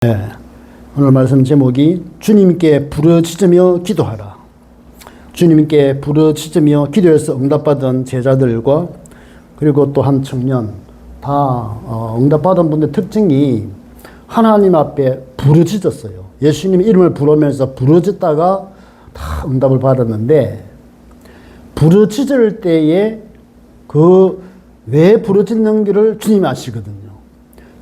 네, 오늘 말씀 제목이 주님께 부르짖으며 기도하라. 주님께 부르짖으며 기도해서 응답받은 제자들과 그리고 또 한 청년 다 응답받은 분의 특징이 하나님 앞에 부르짖었어요. 예수님 이름을 부르면서 부르짖다가 다 응답을 받았는데, 부르짖을 때에 그 왜 부르짖는지를 주님이 아시거든요.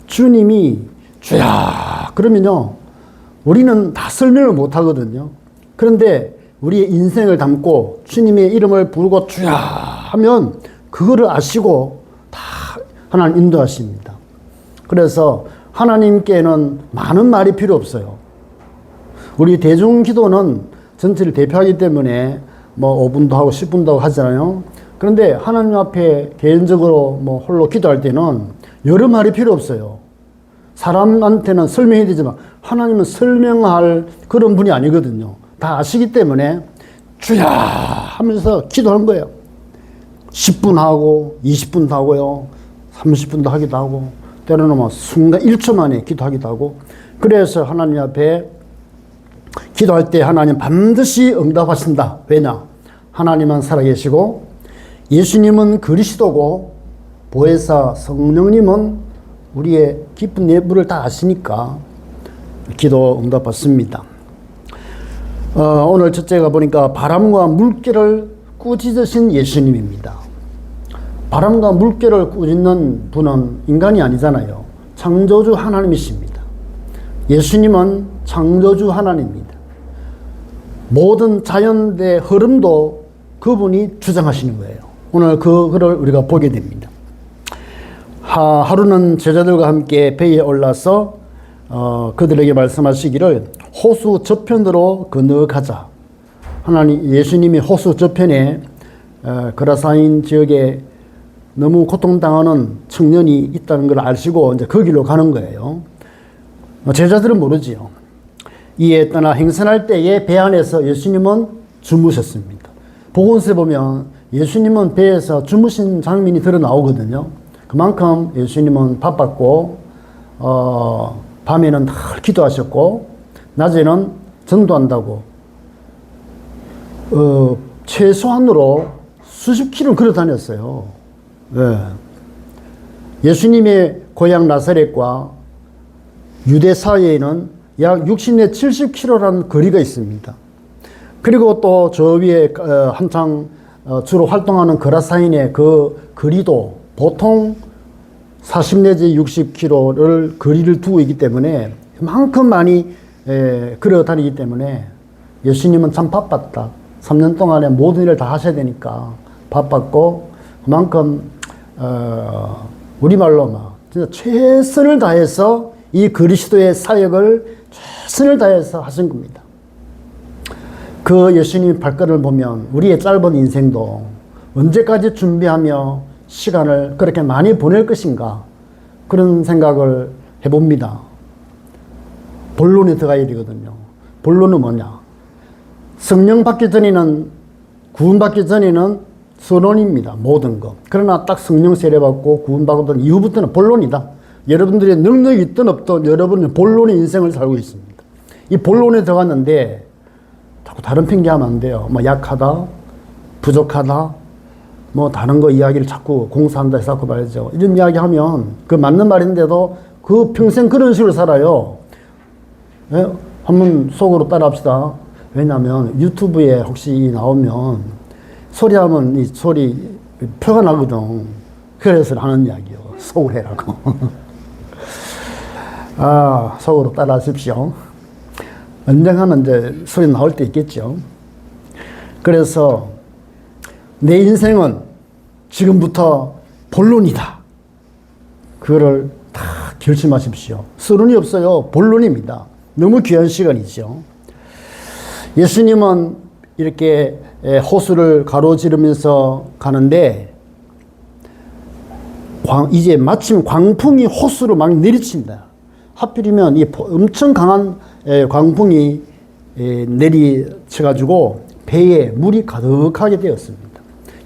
주님이 주야 그러면요 우리는 다 설명을 못 하거든요. 그런데 우리의 인생을 담고 주님의 이름을 부르고 주야 하면 그거를 아시고 다 하나님 인도하십니다. 그래서 하나님께는 많은 말이 필요 없어요. 우리 대중기도는 전체를 대표하기 때문에 뭐 5분도 하고 10분도 하고 하잖아요. 그런데 하나님 앞에 개인적으로 뭐 홀로 기도할 때는 여러 말이 필요 없어요. 사람한테는 설명해야 되지만 하나님은 설명할 그런 분이 아니거든요. 다 아시기 때문에 주야 하면서 기도하는 거예요. 10분 하고 20분도 하고요. 30분도 하기도 하고 때로는 뭐 순간 1초 만에 기도하기도 하고, 그래서 하나님 앞에 기도할 때 하나님 반드시 응답하신다. 왜냐? 하나님은 살아계시고 예수님은 그리스도고 보혜사 성령님은 우리의 깊은 예물을 다 아시니까 기도 응답받습니다. 오늘 첫째가 보니까 바람과 물결을 꾸짖으신 예수님입니다. 바람과 물결을 꾸짖는 분은 인간이 아니잖아요. 창조주 하나님이십니다. 예수님은 창조주 하나님입니다. 모든 자연의 흐름도 그분이 주장하시는 거예요. 오늘 그거를 우리가 보게 됩니다. 하루는 제자들과 함께 배에 올라서 그들에게 말씀하시기를 호수 저편으로 건너가자. 예수님이 호수 저편에 거라사인 지역에 너무 고통당하는 청년이 있다는 걸 아시고 이제 거기로 가는 거예요. 제자들은 모르지요. 이에 떠나 행선할 때에 배 안에서 예수님은 주무셨습니다. 복음서에 보면 예수님은 배에서 주무신 장면이 드러 나오거든요. 그만큼 예수님은 바빴고 밤에는 늘 기도하셨고 낮에는 전도한다고 최소한으로 수십 킬로를 걸어 다녔어요. 네. 예수님의 고향 나사렛과 유대 사이에는 약 60내 70킬로라는 거리가 있습니다. 그리고 또 저 위에 한창 주로 활동하는 거라사인의 그 거리도 보통 40 내지 60km를 거리를 두고 있기 때문에 그만큼 많이 걸어 다니기 때문에 예수님은 참 바빴다. 3년 동안에 모든 일을 다 하셔야 되니까 바빴고, 그만큼 우리말로 막 진짜 최선을 다해서 이 그리스도의 사역을 최선을 다해서 하신 겁니다. 그 예수님의 발걸음을 보면 우리의 짧은 인생도 언제까지 준비하며 시간을 그렇게 많이 보낼 것인가, 그런 생각을 해봅니다. 본론에 들어가야 되거든요. 본론은 뭐냐? 성령 받기 전에는, 구원 받기 전에는 선언입니다. 모든 것. 그러나 딱 성령 세례 받고 구원 받고 이후부터는 본론이다. 여러분들의 능력이 있든 없든 여러분은 본론의 인생을 살고 있습니다. 이 본론에 들어갔는데 자꾸 다른 핑계하면 안 돼요. 뭐 약하다, 부족하다, 뭐 다른 거 이야기를 자꾸 공사한다 해서 자꾸 말이죠. 이런 이야기 하면 그 맞는 말인데도 그 평생 그런 식으로 살아요. 예? 한번 속으로 따라 합시다. 왜냐하면 유튜브에 혹시 나오면 소리하면 이 소리 표가 나거든. 그래서 하는 이야기요. 속을 해라고. 속으로 따라 하십시오. 언젠가는 이제 소리 나올 때 있겠죠. 그래서 내 인생은 지금부터 본론이다. 그거를 다 결심하십시오. 서론이 없어요. 본론입니다. 너무 귀한 시간이죠. 예수님은 이렇게 호수를 가로지르면서 가는데 이제 마침 광풍이 호수로 막 내리친다. 하필이면 이 엄청 강한 광풍이 내리쳐가지고 배에 물이 가득하게 되었습니다.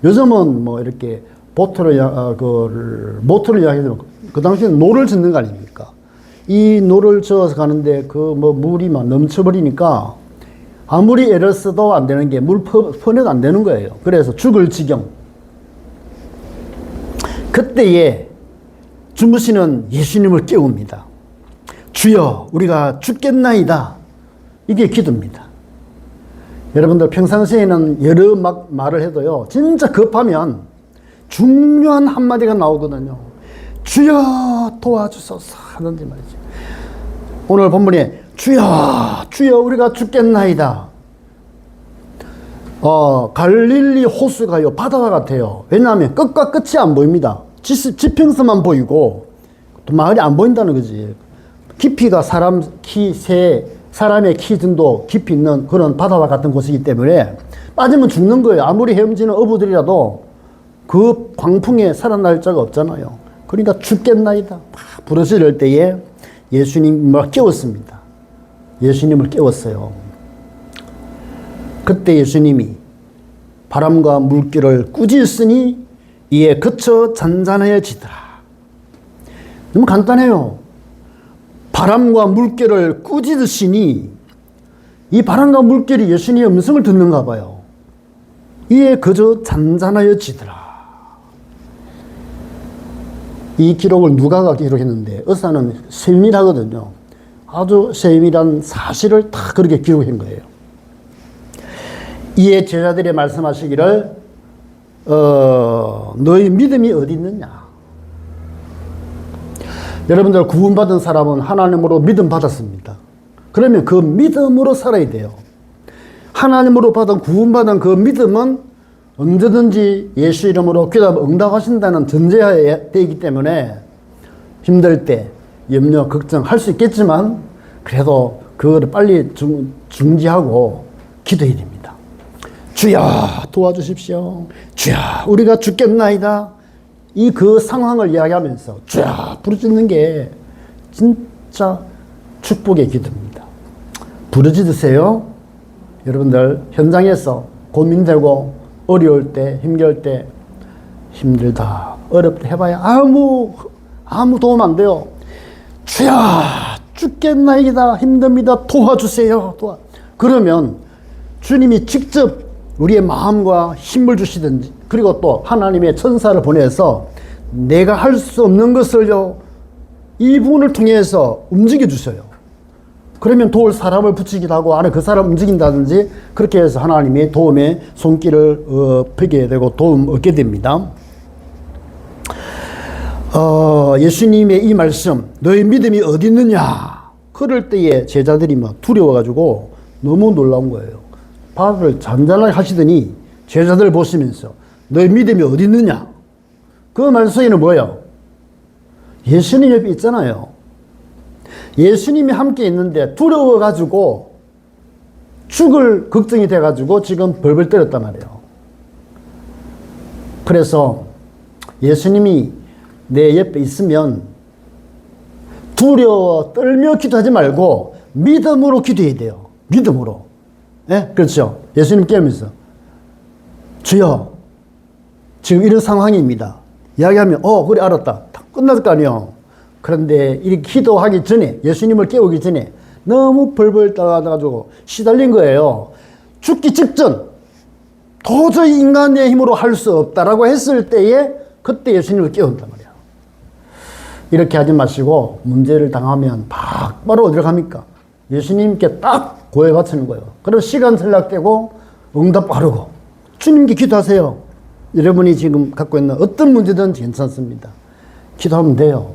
요즘은 뭐 이렇게 모터를 이야기하면 그 당시에는 노를 짓는 거 아닙니까? 이 노를 저어서 가는데 그 뭐 물이 막 넘쳐버리니까 아무리 애를 써도 안 되는 게 물 퍼내도 안 되는 거예요. 그래서 죽을 지경. 그때에 주무시는 예수님을 깨웁니다. 주여, 우리가 죽겠나이다. 이게 기도입니다. 여러분들 평상시에는 여러 말을 해도요, 진짜 급하면 중요한 한마디가 나오거든요. 주여 도와주소서 하는지 말이죠. 오늘 본문에 주여, 주여 우리가 죽겠나이다. 갈릴리 호수가요, 바다와 같아요. 왜냐하면 끝과 끝이 안 보입니다. 지평선만 보이고 또 마을이 안 보인다는 거지. 깊이가 사람의 키 정도 깊이 있는 그런 바다와 같은 곳이기 때문에 빠지면 죽는 거예요. 아무리 헤엄치는 어부들이라도 그 광풍에 살아날 자가 없잖아요. 그러니까 죽겠나이다. 부르짖을 때에 예수님을 깨웠습니다. 예수님을 깨웠어요. 그때 예수님이 바람과 물결을 꾸짖으니 이에 그쳐 잔잔해지더라. 너무 간단해요. 바람과 물결을 꾸짖으시니 이 바람과 물결이 예수님의 음성을 듣는가 봐요. 이에 그저 잔잔해지더라. 이 기록을 누가가 기록했는데 의사는 세밀하거든요. 아주 세밀한 사실을 다 그렇게 기록한 거예요. 이에 제자들이 말씀하시기를 너희 믿음이 어디 있느냐. 여러분들 구원받은 사람은 하나님으로 믿음 받았습니다. 그러면 그 믿음으로 살아야 돼요. 하나님으로 받은 구원받은 그 믿음은 언제든지 예수 이름으로 기도하면 응답하신다는 전제하에 되기 때문에 힘들 때 염려, 걱정할 수 있겠지만 그래도 그거를 빨리 중지하고 기도해야 됩니다. 주여 도와주십시오. 주여 우리가 죽겠나이다. 이 그 상황을 이야기하면서 주여 부르짖는 게 진짜 축복의 기도입니다. 부르짖으세요. 여러분들 현장에서 고민되고 어려울 때, 힘겨울 때, 힘들다, 어렵다 해봐야 아무 도움 안 돼요. 주여, 죽겠나이다, 힘듭니다, 도와주세요. 그러면 주님이 직접 우리의 마음과 힘을 주시든지, 그리고 또 하나님의 천사를 보내서 내가 할 수 없는 것을요, 이 부분을 통해서 움직여 주셔요. 그러면 도울 사람을 붙이기도 하고 안에 그 사람 움직인다든지 그렇게 해서 하나님의 도움의 손길을 펴게 되고 도움 얻게 됩니다. 예수님의 이 말씀, 너희 믿음이 어디 있느냐? 그럴 때에 제자들이 막 두려워가지고 너무 놀라운 거예요. 바다를 잔잔하게 하시더니 제자들을 보시면서 너희 믿음이 어디 있느냐? 그 말씀에는 뭐예요? 예수님 옆에 있잖아요. 예수님이 함께 있는데 두려워가지고 죽을 걱정이 돼가지고 지금 벌벌 떨었단 말이에요. 그래서 예수님이 내 옆에 있으면 두려워 떨며 기도하지 말고 믿음으로 기도해야 돼요. 믿음으로. 네? 그렇죠. 예수님 깨우면서 주여 지금 이런 상황입니다. 이야기하면 그래 알았다. 끝날 거 아니에요. 그런데 이렇게 기도하기 전에 예수님을 깨우기 전에 너무 벌벌 떠가지고 시달린 거예요. 죽기 직전 도저히 인간의 힘으로 할 수 없다라고 했을 때에 그때 예수님을 깨운단 말이야. 이렇게 하지 마시고 문제를 당하면 바로 어디로 갑니까? 예수님께 딱 고해 바치는 거예요. 그럼 시간 전락되고 응답 빠르고 주님께 기도하세요. 여러분이 지금 갖고 있는 어떤 문제든 괜찮습니다. 기도하면 돼요.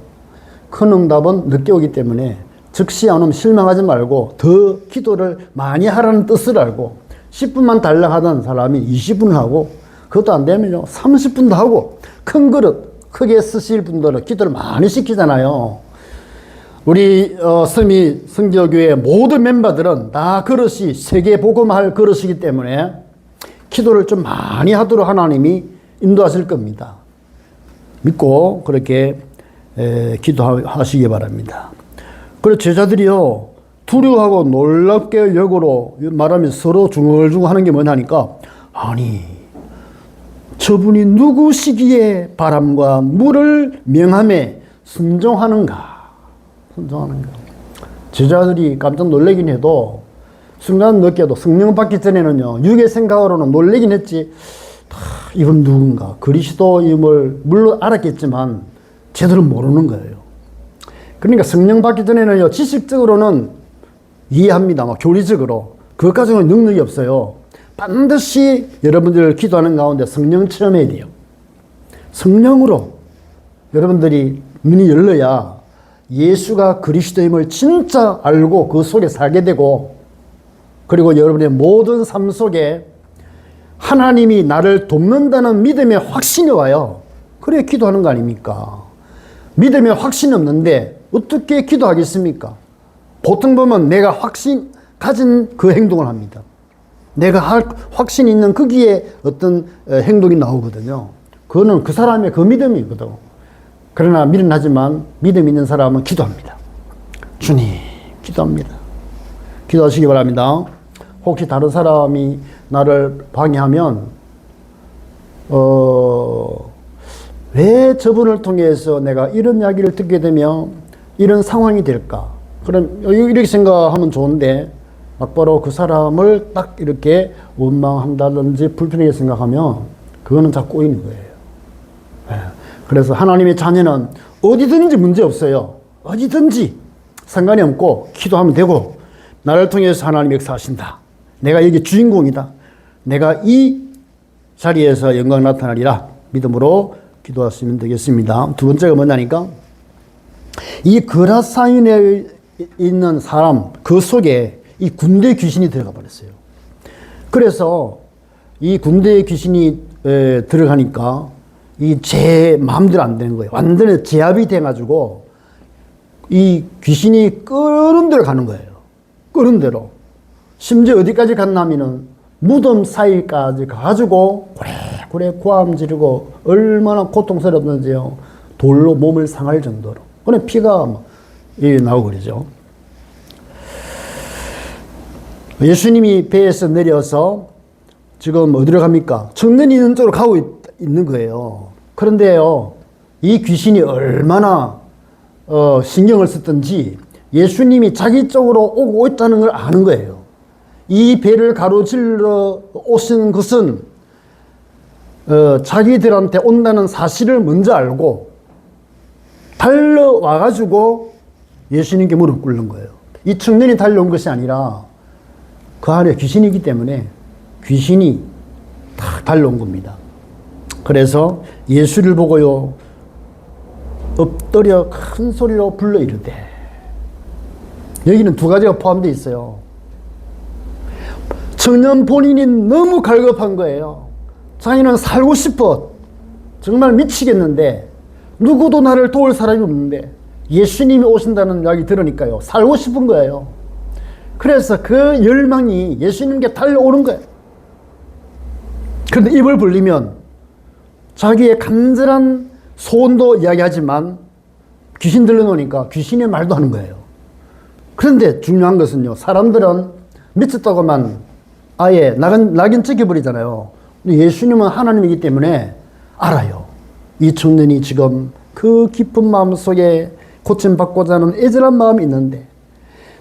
큰 응답은 늦게 오기 때문에 즉시 안 오면 실망하지 말고 더 기도를 많이 하라는 뜻을 알고 10분만 달라 하던 사람이 20분을 하고 그것도 안 되면요 30분도 하고 큰 그릇 크게 쓰실 분들은 기도를 많이 시키잖아요. 우리 서미 성교교회 모든 멤버들은 다 그릇이 세계 복음할 그릇이기 때문에 기도를 좀 많이 하도록 하나님이 인도하실 겁니다. 믿고 그렇게 기도하시기 바랍니다. 그리고 제자들이요 두려워하고 놀랍게 역으로 말하면 서로 중얼중얼 하는 게 뭐냐니까 아니 저분이 누구시기에 바람과 물을 명함에 순종하는가. 순종하는 거. 제자들이 깜짝 놀라긴 해도 순간 느껴도 성령 받기 전에는요, 육의 생각으로는 놀라긴 했지, 이건 누군가, 그리스도임을 물론 알았겠지만 제대로 모르는 거예요. 그러니까 성령 받기 전에는요, 지식적으로는 이해합니다. 막 교리적으로. 그것까지는 능력이 없어요. 반드시 여러분들 기도하는 가운데 성령 체험해야 돼요. 성령으로 여러분들이 눈이 열려야 예수가 그리스도임을 진짜 알고 그 속에 살게 되고, 그리고 여러분의 모든 삶 속에 하나님이 나를 돕는다는 믿음의 확신이 와요. 그래야 기도하는 거 아닙니까? 믿음의 확신이 없는데 어떻게 기도하겠습니까? 보통 보면 내가 확신 가진 그 행동을 합니다. 내가 확신 있는 거기에 어떤 행동이 나오거든요. 그거는 그 사람의 그 믿음이거든. 그러나 미련하지만 믿음 있는 사람은 기도합니다. 주님, 기도합니다. 기도하시기 바랍니다. 혹시 다른 사람이 나를 방해하면 왜 저분을 통해서 내가 이런 이야기를 듣게 되면 이런 상황이 될까? 그럼 이렇게 생각하면 좋은데 막바로 그 사람을 딱 이렇게 원망한다든지 불편하게 생각하면 그거는 자꾸 꼬이는 거예요. 그래서 하나님의 자녀는 어디든지 문제 없어요. 어디든지 상관이 없고 기도하면 되고, 나를 통해서 하나님 역사하신다. 내가 여기 주인공이다. 내가 이 자리에서 영광 나타나리라 믿음으로 기도하시면 되겠습니다. 두 번째가 뭐냐니까, 이 그라사인에 있는 사람 그 속에 이 군대 귀신이 들어가 버렸어요. 그래서 이 군대 귀신이 들어가니까 이 제 마음대로 안 되는 거예요. 완전히 제압이 돼가지고 이 귀신이 끄는 대로 가는 거예요. 끄는 대로. 심지어 어디까지 갔냐면은 무덤 사이까지 가가지고 고래 고함 지르고 얼마나 고통스럽던지요. 돌로 몸을 상할 정도로. 그래 피가 나오고 그러죠. 예수님이 배에서 내려서 지금 어디로 갑니까? 청년이 있는 쪽으로 가고 있는 거예요. 그런데요, 이 귀신이 얼마나 신경을 썼던지 예수님이 자기 쪽으로 오고 있다는 걸 아는 거예요. 이 배를 가로질러 오시는 것은 자기들한테 온다는 사실을 먼저 알고 달려와가지고 예수님께 무릎 꿇는 거예요. 이 청년이 달려온 것이 아니라 그 안에 귀신이기 때문에 귀신이 다 달려온 겁니다. 그래서 예수를 보고요, 엎드려 큰 소리로 불러 이르되, 여기는 두 가지가 포함되어 있어요. 청년 본인이 너무 갈급한 거예요. 자기는 살고 싶어. 정말 미치겠는데 누구도 나를 도울 사람이 없는데 예수님이 오신다는 이야기 들으니까요, 살고 싶은 거예요. 그래서 그 열망이 예수님께 달려오는 거예요. 그런데 입을 벌리면 자기의 간절한 소원도 이야기하지만 귀신 들려놓으니까 귀신의 말도 하는 거예요. 그런데 중요한 것은요, 사람들은 미쳤다고만 아예 낙인 찍혀버리잖아요. 근데 예수님은 하나님이기 때문에 알아요. 이 청년이 지금 그 깊은 마음 속에 고침받고자 하는 애절한 마음이 있는데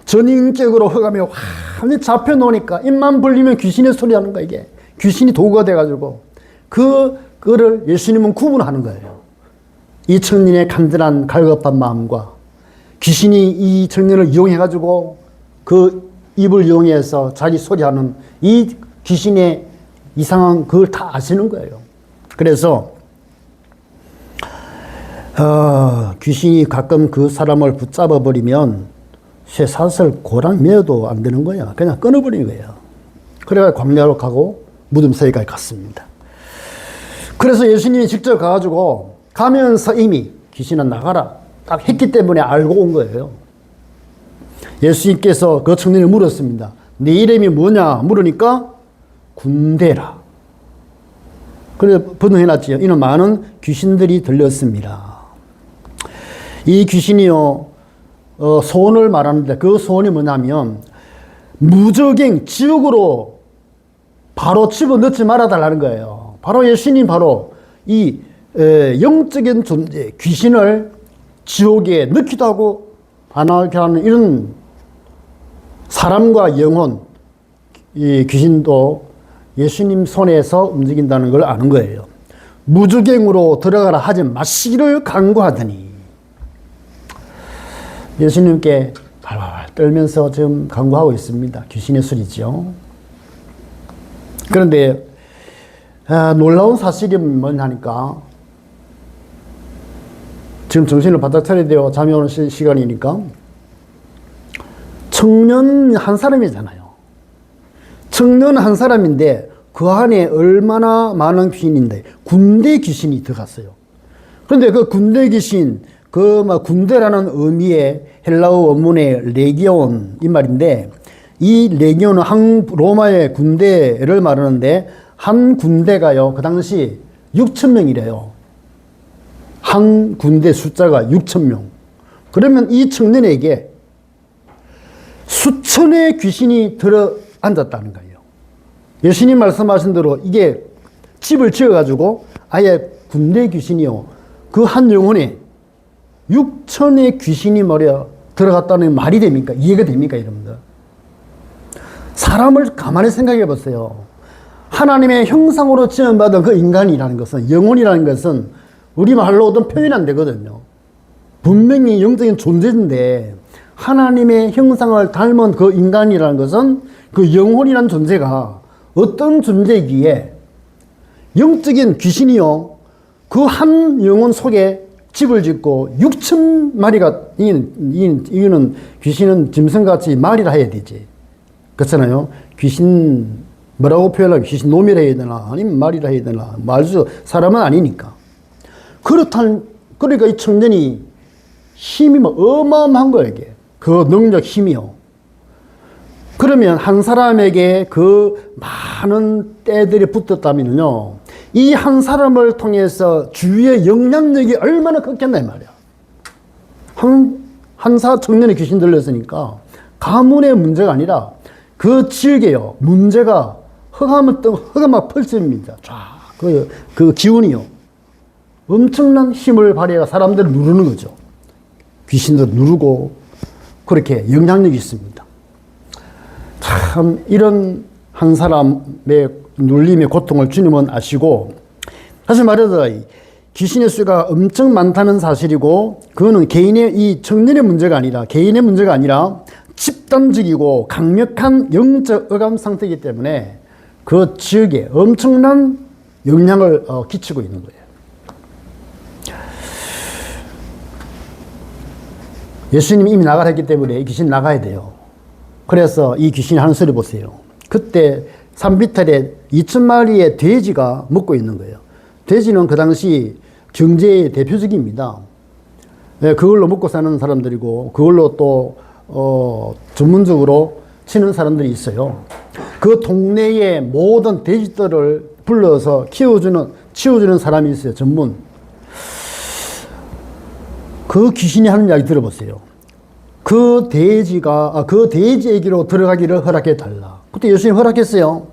전인격으로 허감에 완전히 잡혀놓으니까 입만 벌리면 귀신의 소리 하는 거야. 이게 귀신이 도구가 돼가지고 그거를 예수님은 구분하는 거예요. 이 청년의 간절한 갈급한 마음과 귀신이 이 청년을 이용해가지고 그 입을 이용해서 자기 소리하는 이 귀신의 이상한 그걸 다 아시는 거예요. 그래서 귀신이 가끔 그 사람을 붙잡아 버리면 쇠사슬 고랑 매어도 안 되는 거야. 그냥 끊어버리는 거예요. 그래가 광야로 가고 무덤 사이까지 갔습니다. 그래서 예수님이 직접 가가지고 가면서 이미 귀신은 나가라 딱 했기 때문에 알고 온 거예요. 예수님께서 그 청년을 물었습니다. 네 이름이 뭐냐 물으니까 군대라. 그래 번호해놨지요. 이는 많은 귀신들이 들렸습니다. 이 귀신이요, 소원을 말하는데 그 소원이 뭐냐면 무적행 지옥으로 바로 집어넣지 말아달라는 거예요. 바로 예수님 바로 이 영적인 존재 귀신을 지옥에 넣기도 하고 아나키라는 이런 사람과 영혼, 이 귀신도 예수님 손에서 움직인다는 걸 아는 거예요. 무주갱으로 들어가라 하지 마시기를 강구하더니 예수님께 발발 떨면서 지금 강구하고 있습니다. 귀신의 소리죠. 그런데 놀라운 사실이 뭐냐니까 지금 정신을 바짝 차려야 돼요. 잠이 오는 시간이니까 청년 한 사람이잖아요. 청년 한 사람인데 그 안에 얼마나 많은 귀신인데 군대 귀신이 들어갔어요. 그런데 그 군대 귀신 군대라는 의미의 헬라어 원문의 레기온 이 말인데 이 레기온은 한 로마의 군대를 말하는데 한 군대가요 그 당시 6,000명이래요. 한 군대 숫자가 6,000명. 그러면 이 청년에게 수천의 귀신이 들어 앉았다는 거예요. 예수님 말씀하신 대로 이게 집을 지어가지고 아예 군대 귀신이요. 그 한 영혼에 6천의 귀신이 들어갔다는 말이 됩니까? 이해가 됩니까, 여러분들? 사람을 가만히 생각해 보세요. 하나님의 형상으로 지음받은 그 인간이라는 것은, 영혼이라는 것은 우리말로든 표현 안 되거든요. 분명히 영적인 존재인데 하나님의 형상을 닮은 그 인간이라는 것은 그 영혼이라는 존재가 어떤 존재이기에 영적인 귀신이요. 그 한 영혼 속에 집을 짓고 6,000마리가 이거는 귀신은 짐승같이 말이라 해야 되지. 그렇잖아요. 귀신 뭐라고 표현하면 귀신 놈이라 해야 되나 아니면 말이라 해야 되나 말수 사람은 아니니까. 그러니까 이 청년이 힘이 어마어마한 거예요. 이게. 그 능력 힘이요. 그러면 한 사람에게 그 많은 때들이 붙었다면요. 이 한 사람을 통해서 주위의 영향력이 얼마나 컸겠나 이 말이야. 한사 청년의 귀신 들렸으니까 가문의 문제가 아니라 그 지역에요. 문제가 허가 막 펼칩니다. 쫙. 그 기운이요. 엄청난 힘을 발휘해서 사람들을 누르는 거죠. 귀신도 누르고 그렇게 영향력이 있습니다. 참 이런 한 사람의 눌림의 고통을 주님은 아시고 다시 말해서 귀신의 수가 엄청 많다는 사실이고 그거는 이 청년의 문제가 아니라 개인의 문제가 아니라 집단적이고 강력한 영적 억압 상태이기 때문에 그 지역에 엄청난 영향을 끼치고 있는 거예요. 예수님이 이미 나가라 했기 때문에 이 귀신 나가야 돼요. 그래서 이 귀신이 하는 소리 보세요. 그때 산비탈에 2,000마리의 돼지가 먹고 있는 거예요. 돼지는 그 당시 경제의 대표적입니다. 그걸로 먹고 사는 사람들이고 그걸로 또 전문적으로 치는 사람들이 있어요. 그 동네의 모든 돼지들을 불러서 치워주는 사람이 있어요. 전문. 그 귀신이 하는 이야기 들어보세요. 그 돼지에게로 들어가기를 허락해달라. 그때 예수님 허락했어요.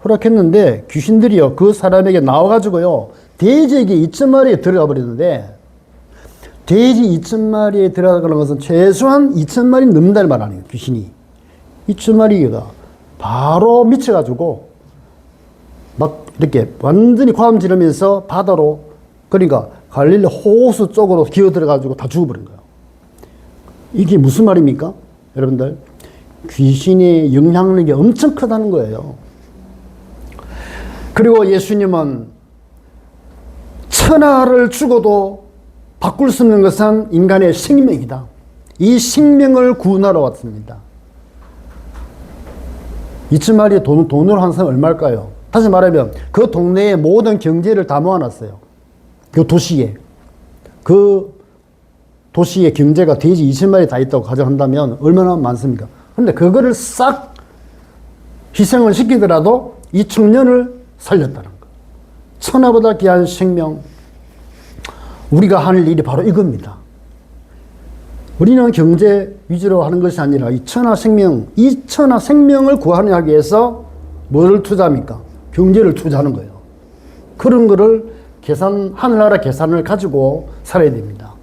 허락했는데 귀신들이요. 그 사람에게 나와가지고요. 돼지에게 2,000마리에 들어가 버렸는데 돼지 2,000마리에 들어가는 것은 최소한 2,000마리 넘는다는 말 아니에요. 귀신이. 2,000마리가 바로 미쳐가지고 막 이렇게 완전히 과음 지르면서 바다로 그러니까 갈릴리 호수 쪽으로 기어 들어가지고 다 죽어버린 거예요. 이게 무슨 말입니까? 여러분들 귀신의 영향력이 엄청 크다는 거예요. 그리고 예수님은 천하를 죽어도 바꿀 수 없는 것은 인간의 생명이다. 이 생명을 구원하러 왔습니다. 2,000마리의 돈으로 한 사람 얼마일까요? 다시 말하면 그 동네의 모든 경제를 다 모아놨어요. 그 도시에. 그 도시의 경제가 돼지 2,000마리 다 있다고 가정한다면 얼마나 많습니까? 근데 그거를 싹 희생을 시키더라도 이 청년을 살렸다는 거. 천하보다 귀한 생명. 우리가 하는 일이 바로 이겁니다. 우리는 경제 위주로 하는 것이 아니라 이 천하 생명을 구하기 위해서 뭐를 투자합니까? 경제를 투자하는 거예요. 그런 거를 하늘나라 계산을 가지고 살아야 됩니다.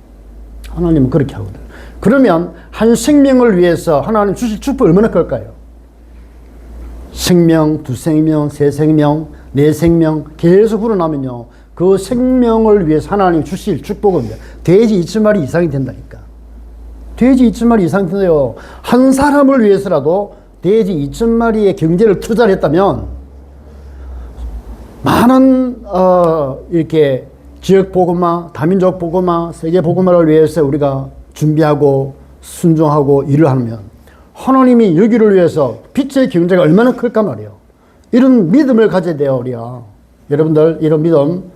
하나님은 그렇게 하거든. 그러면 한 생명을 위해서 하나님 주실 축복이 얼마나 클까요? 생명, 두 생명, 세 생명, 네 생명 계속 불어나면요. 그 생명을 위해서 하나님 주실 축복은 돼지 2,000마리 이상이 된다니까. 돼지 2,000마리 이상이 된대요. 한 사람을 위해서라도 돼지 2,000마리의 경제를 투자를 했다면 많은 이렇게 지역 복음화, 다민족 복음화, 세계 복음화를 위해서 우리가 준비하고 순종하고 일을 하면 하나님이 여기를 위해서 빛의 경제가 얼마나 클까 말이에요. 이런 믿음을 가져야 돼요, 우리가. 여러분들 이런 믿음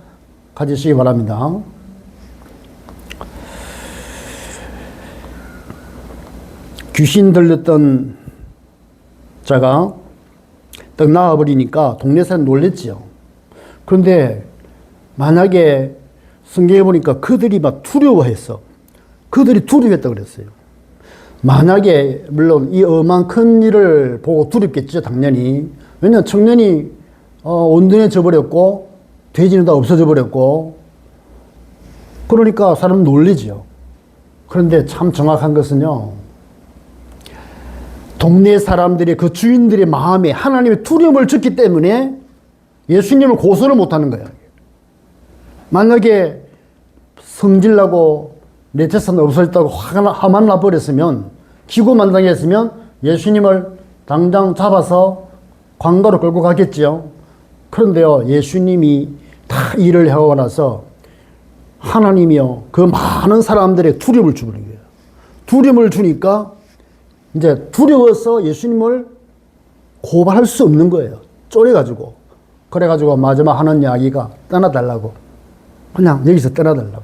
가지시기 바랍니다. 귀신 들렸던 자가 딱 나와버리니까 동네 사람 놀랬지요. 그런데 만약에 성경에 보니까 그들이 막 두려워했어. 그들이 두려워했다 그랬어요. 만약에 물론 이 엄한 큰 일을 보고 두렵겠죠, 당연히. 왜냐하면 청년이 온전해져 버렸고 돼지는 다 없어져 버렸고 그러니까 사람은 놀리죠. 그런데 참 정확한 것은요, 동네 사람들이 그 주인들의 마음에 하나님의 두려움을 줬기 때문에 예수님을 고소를 못하는 거예요. 만약에 성질나고 내 재산 없어졌다고 화만 나버렸으면, 기고만장했으면 예수님을 당장 잡아서 광가로 끌고 가겠지요. 그런데요, 예수님이 다 일을 해오고 나서 하나님이요, 그 많은 사람들의 두려움을 주는 거예요. 두려움을 주니까 이제 두려워서 예수님을 고발할 수 없는 거예요. 쫄여가지고. 그래가지고 마지막 하는 이야기가 떠나달라고. 그냥 여기서 떠나달라고.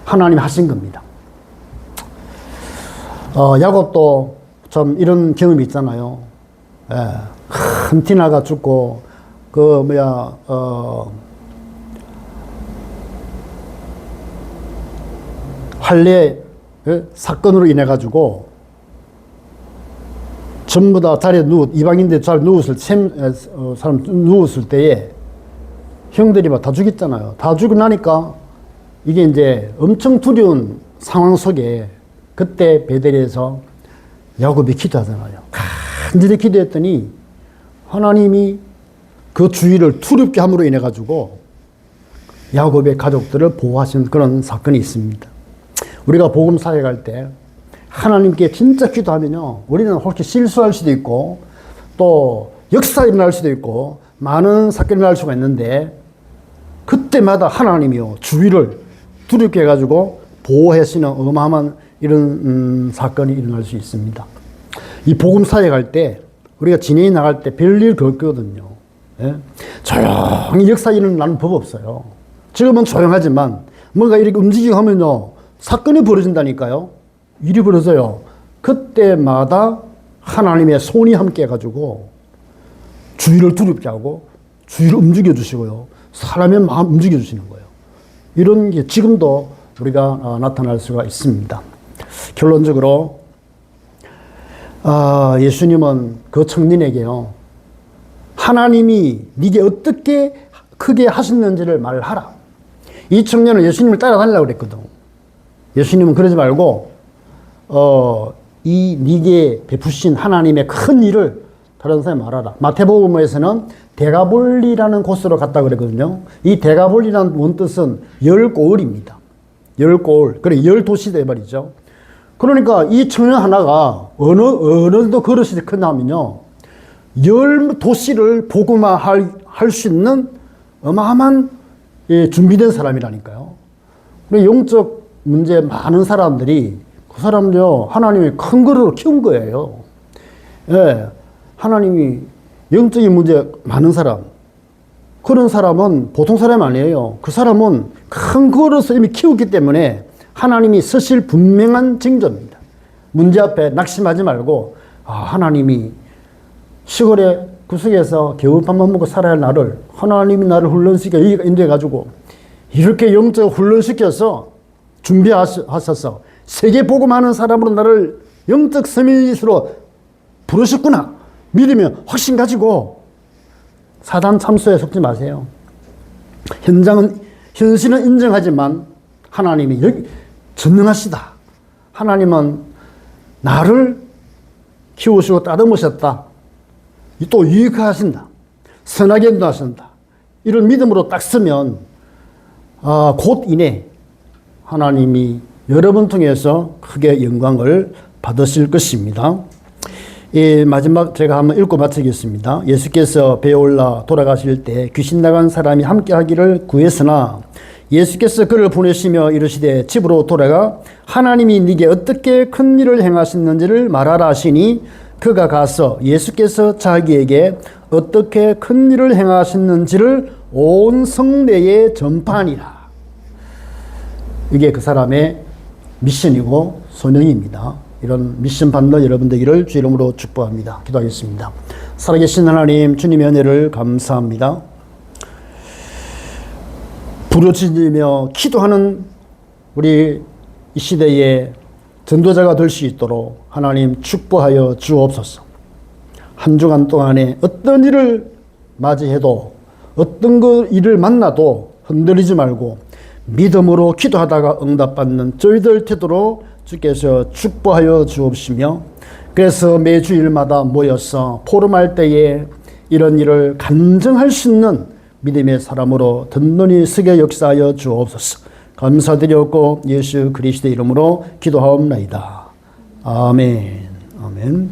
하나님이 하신 겁니다. 야곱도 참 이런 경험이 있잖아요. 예. 큰 티나가 죽고, 할례 사건으로 인해가지고 전부 다 자리에 이방인들 잘 누웠을, 사람 누웠을 때에 형들이 막 다 죽였잖아요. 다 죽고 나니까 이게 이제 엄청 두려운 상황 속에 그때 베델에서 야곱이 기도하잖아요. 간절히 기도했더니 하나님이 그 주위를 두렵게 함으로 인해 가지고 야곱의 가족들을 보호하시는 그런 사건이 있습니다. 우리가 복음 사회 갈 때 하나님께 진짜 기도하면요, 우리는 혹시 실수할 수도 있고 또 역사 일어날 수도 있고 많은 사건이 일어날 수가 있는데, 그때마다 하나님이요 주위를 두렵게 해가지고 보호하시는 어마어마한 이런 사건이 일어날 수 있습니다. 이 복음 사회 갈 때 우리가 진행해 나갈 때 별일 겪거든요. 예? 조용히 역사 일어나는 법 없어요. 지금은 조용하지만 뭔가 이렇게 움직이고 하면요, 사건이 벌어진다니까요. 일이 벌어져요. 그때마다 하나님의 손이 함께 해가지고 주위를 두렵게 하고 주위를 움직여 주시고요, 사람의 마음 움직여 주시는 거예요. 이런 게 지금도 우리가 나타날 수가 있습니다. 결론적으로 예수님은 그 청년에게요, 하나님이 네게 어떻게 크게 하셨는지를 말하라. 이 청년은 예수님을 따라다니려고 그랬거든. 예수님은 그러지 말고 이 네게 베푸신 하나님의 큰 일을 다른 사람에 말하라. 마태복음에서는 데가볼리라는 곳으로 갔다 그랬거든요. 이 데가볼리라는 원뜻은 10고을입니다. 10고을. 그래 10도시다 말이죠. 그러니까 이 청년 하나가 어느 정도 그릇이 크냐면요, 10도시를 복음화할 수 있는 어마어마한 준비된 사람이라니까요. 영적 문제 많은 사람들이 그 사람들요, 하나님이 큰 그릇으로 키운 거예요. 예, 하나님이 영적인 문제 많은 사람, 그런 사람은 보통 사람이 아니에요. 그 사람은 큰 그릇을 이미 키웠기 때문에 하나님이 쓰실 분명한 징조입니다. 문제 앞에 낙심하지 말고, 하나님이 시골의 구석에서 겨울밥만 먹고 살아야 할 나를 하나님이 나를 훈련시켜 인도해가지고 이렇게 영적 훈련시켜서 준비하셔서 세계 복음하는 사람으로 나를 영적 서밋으로 부르셨구나 믿으면 확신 가지고 사단 참소에 속지 마세요. 현실은 인정하지만 하나님이 전능하시다. 하나님은 나를 키우시고 따듬으셨다. 또 유익하신다. 선하게 인도하신다. 이런 믿음으로 딱 쓰면 곧 이내 하나님이 여러분 통해서 크게 영광을 받으실 것입니다. 마지막 제가 한번 읽고 마치겠습니다. 예수께서 배에 올라 돌아가실 때 귀신 나간 사람이 함께 하기를 구했으나 예수께서 그를 보내시며 이르시되 집으로 돌아가 하나님이 네게 어떻게 큰 일을 행하셨는지를 말하라 하시니 그가 가서 예수께서 자기에게 어떻게 큰 일을 행하셨는지를 온 성내에 전파하니라. 이게 그 사람의 미션이고 소명입니다. 이런 미션 받는 여러분 되기를 주 이름으로 축복합니다. 기도하겠습니다. 살아계신 하나님, 주님의 은혜를 감사합니다. 부르짖으며 기도하는 우리 이 시대의 전도자가 될 수 있도록 하나님 축복하여 주옵소서. 한 주간 동안에 어떤 일을 맞이해도 어떤 일을 만나도 흔들리지 말고 믿음으로 기도하다가 응답받는 저희들 되도록 주께서 축복하여 주옵시며, 그래서 매주일마다 모여서 포럼할 때에 이런 일을 간증할 수 있는 믿음의 사람으로 든든히 서게 역사하여 주옵소서. 감사드렸고 예수 그리스도의 이름으로 기도하옵나이다. 아멘. 아멘.